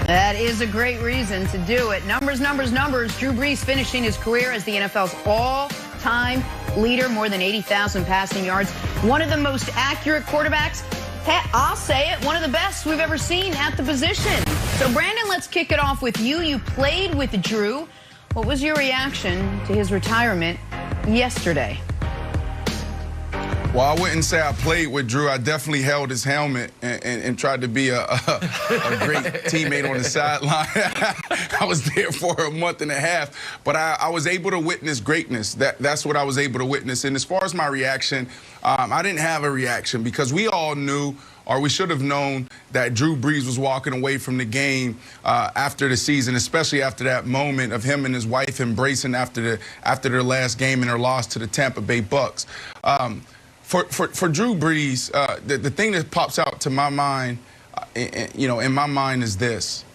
That is a great reason to do it. Numbers, numbers, numbers. Drew Brees finishing his career as the NFL's all-time leader, more than 80,000 passing yards. One of the most accurate quarterbacks. I'll say it, one of the best we've ever seen at the position. So, Brandon, let's kick it off with you. You played with Drew. What was your reaction to his retirement yesterday? Well, I wouldn't say I played with Drew. I definitely held his helmet and tried to be a great teammate on the sideline. I was there for a month and a half, but I was able to witness greatness. That's what I was able to witness. And as far as my reaction, I didn't have a reaction because we all knew, or we should have known, that Drew Brees was walking away from the game after the season, especially after that moment of him and his wife embracing after their last game and their loss to the Tampa Bay Bucks. For Drew Brees, the thing that pops out to my mind, in my mind is this: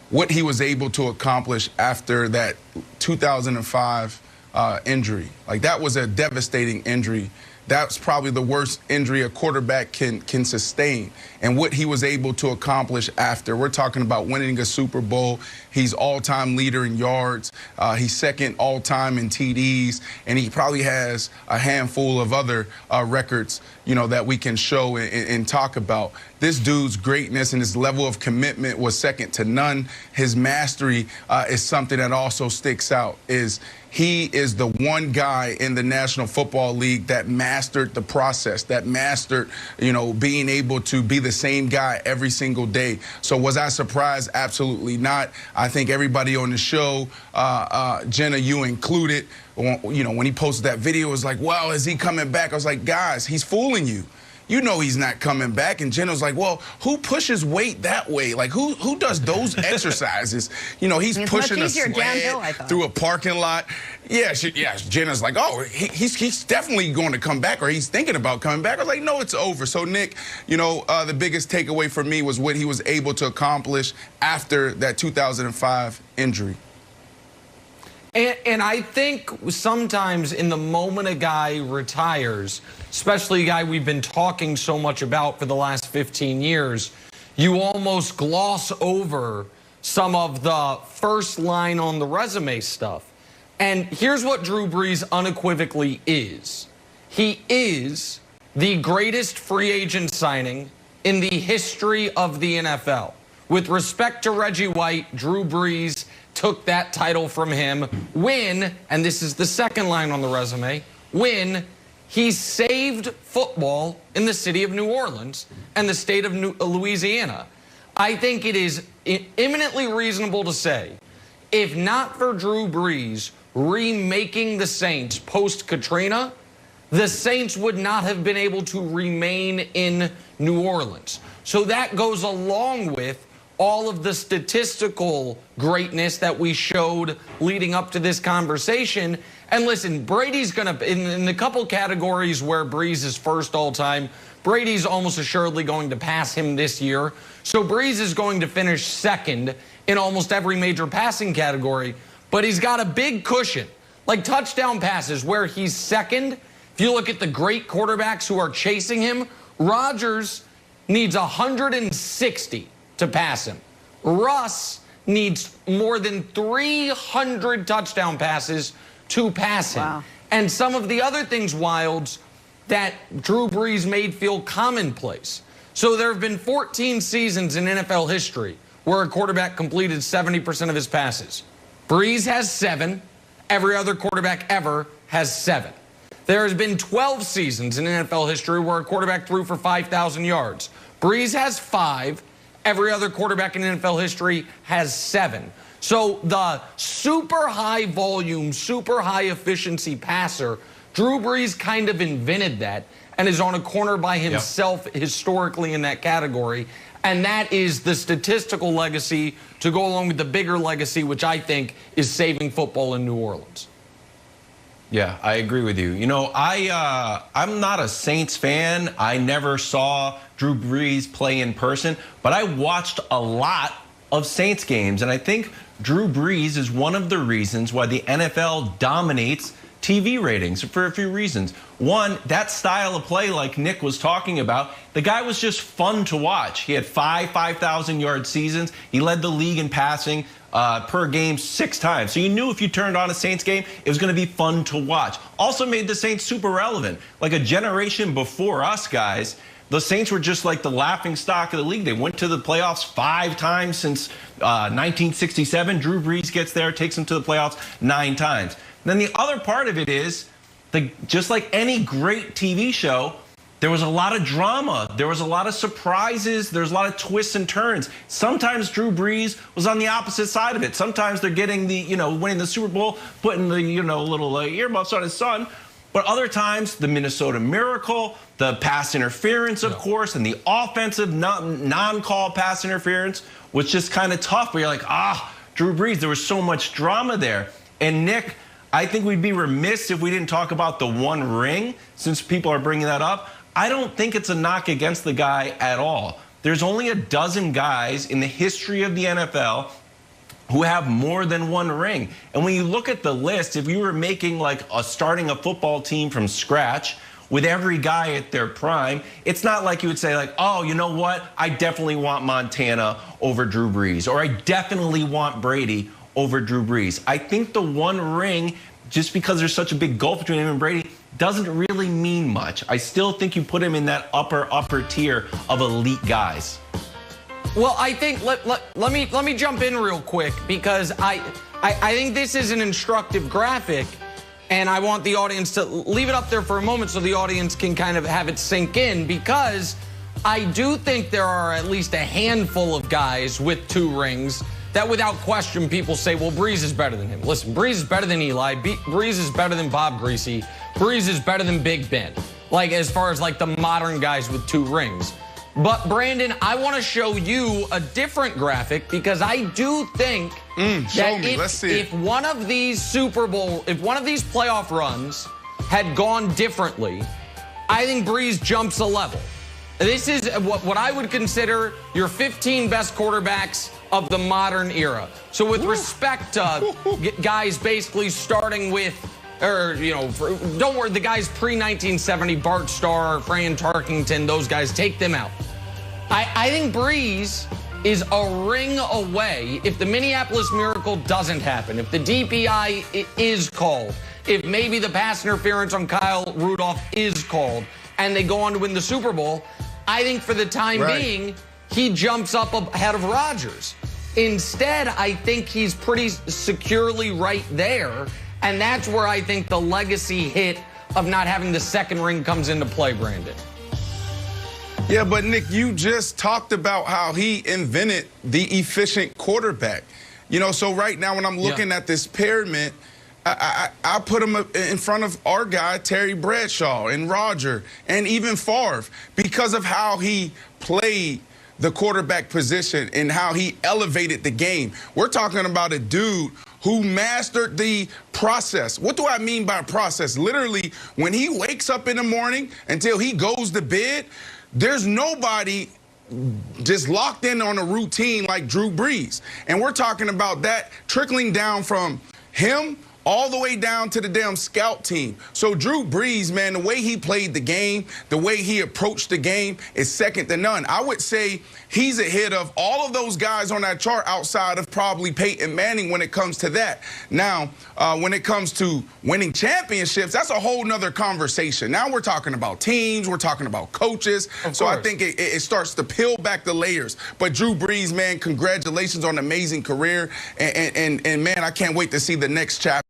what he was able to accomplish after that 2005 injury. Like, that was a devastating injury. That's probably the worst injury a quarterback can sustain. And what he was able to accomplish after, we're talking about winning a Super Bowl. He's all-time leader in yards. He's second all-time in TDs. And he probably has a handful of other records, that we can show and talk about. This dude's greatness and his level of commitment was second to none. His mastery is something that also sticks out. He is the one guy in the National Football League that mastered the process, that mastered, being able to be the same guy every single day. So was I surprised? Absolutely not. I think everybody on the show, Jenna, you included, when he posted that video, it was like, well, is he coming back? I was like, guys, he's fooling you. You know he's not coming back. And Jenna was like, well, who pushes weight that way? Like, who does those exercises? He's pushing a sled through a parking lot. Yeah, Jenna's like, oh, he's definitely going to come back, or he's thinking about coming back. I was like, no, it's over. So, Nick, the biggest takeaway for me was what he was able to accomplish after that 2005 injury. And I think sometimes in the moment a guy retires, especially a guy we've been talking so much about for the last 15 years, you almost gloss over some of the first line on the resume stuff. And here's what Drew Brees unequivocally is. He is the greatest free agent signing in the history of the NFL. With respect to Reggie White, Drew Brees took that title from him when, and this is the second line on the resume, when he saved football in the city of New Orleans and the state of Louisiana. I think it is eminently reasonable to say, if not for Drew Brees remaking the Saints post-Katrina, the Saints would not have been able to remain in New Orleans. So that goes along with all of the statistical greatness that we showed leading up to this conversation. And listen, Brady's going to, in the couple categories where Brees is first all time, Brady's almost assuredly going to pass him this year. So Brees is going to finish second in almost every major passing category, but he's got a big cushion. Like touchdown passes where he's second. If you look at the great quarterbacks who are chasing him, Rodgers needs 160 to pass him. Russ needs more than 300 touchdown passes to pass him. Wow. And some of the other things, Wilds, that Drew Brees made feel commonplace. So there have been 14 seasons in NFL history where a quarterback completed 70% of his passes. Brees has 7. Every other quarterback ever has 7. There has been 12 seasons in NFL history where a quarterback threw for 5,000 yards. Brees has 5. Every other quarterback in NFL history has 7. So the super high volume, super high efficiency passer, Drew Brees kind of invented that and is on a corner by himself historically in that category. And that is the statistical legacy to go along with the bigger legacy, which I think is saving football in New Orleans. Yeah, I agree with you. I'm not a Saints fan. I never saw Drew Brees play in person, but I watched a lot of Saints games, and I think Drew Brees is one of the reasons why the NFL dominates TV ratings for a few reasons. One, that style of play, like Nick was talking about, the guy was just fun to watch. He had 5,000-yard seasons. He led the league in passing per game 6 times. So you knew if you turned on a Saints game, it was going to be fun to watch. Also made the Saints super relevant. Like a generation before us, guys, the Saints were just like the laughing stock of the league. They went to the playoffs 5 times since 1967. Drew Brees gets there, takes them to the playoffs 9 times. Then the other part of it is, just like any great TV show, there was a lot of drama. There was a lot of surprises. There's a lot of twists and turns. Sometimes Drew Brees was on the opposite side of it. Sometimes they're getting the, winning the Super Bowl, putting the, little earmuffs on his son. But other times, the Minnesota Miracle, the pass interference, of course, and the offensive non-call pass interference was just kind of tough. Where you're like, Drew Brees, there was so much drama there. And Nick, I think we'd be remiss if we didn't talk about the one ring, since people are bringing that up. I don't think it's a knock against the guy at all. There's only a dozen guys in the history of the NFL who have more than one ring. And when you look at the list, if you were making starting a football team from scratch with every guy at their prime, it's not like you would say oh, you know what? I definitely want Montana over Drew Brees, or I definitely want Brady over Drew Brees. I think the one ring, just because there's such a big gulf between him and Brady, doesn't really mean much. I still think you put him in that upper tier of elite guys. Well, I think let me jump in real quick, because I think this is an instructive graphic, and I want the audience to leave it up there for a moment so the audience can kind of have it sink in, because I do think there are at least a handful of guys with 2 rings that without question people say, well, Brees is better than him. Listen, Brees is better than Eli. Brees is better than Bob Greasy. Brees is better than Big Ben. As far as the modern guys with 2 rings. But Brandon, I want to show you a different graphic, because I do think that if one of these playoff runs had gone differently, I think Brees jumps a level. This is what I would consider your 15 best quarterbacks of the modern era. So with respect to guys basically starting with, don't worry, the guys pre-1970, Bart Starr, Fran Tarkington, those guys, take them out. I think Brees is a ring away if the Minneapolis Miracle doesn't happen, if the DPI is called, if maybe the pass interference on Kyle Rudolph is called, and they go on to win the Super Bowl. I think for the time being, he jumps up ahead of Rodgers. Instead, I think he's pretty securely right there, and that's where I think the legacy hit of not having the second ring comes into play, Brandon. Yeah, but Nick, you just talked about how he invented the efficient quarterback. So right now when I'm looking at this pyramid, I put him in front of our guy, Terry Bradshaw, and Roger, and even Favre, because of how he played the quarterback position and how he elevated the game. We're talking about a dude who mastered the process. What do I mean by process? Literally, when he wakes up in the morning until he goes to bed, there's nobody just locked in on a routine like Drew Brees. And we're talking about that trickling down from him all the way down to the damn scout team. So Drew Brees, man, the way he played the game, the way he approached the game is second to none. I would say he's ahead of all of those guys on that chart outside of probably Peyton Manning when it comes to that. Now, when it comes to winning championships, that's a whole nother conversation. Now we're talking about teams, we're talking about coaches. So I think it starts to peel back the layers. But Drew Brees, man, congratulations on an amazing career. And man, I can't wait to see the next chapter.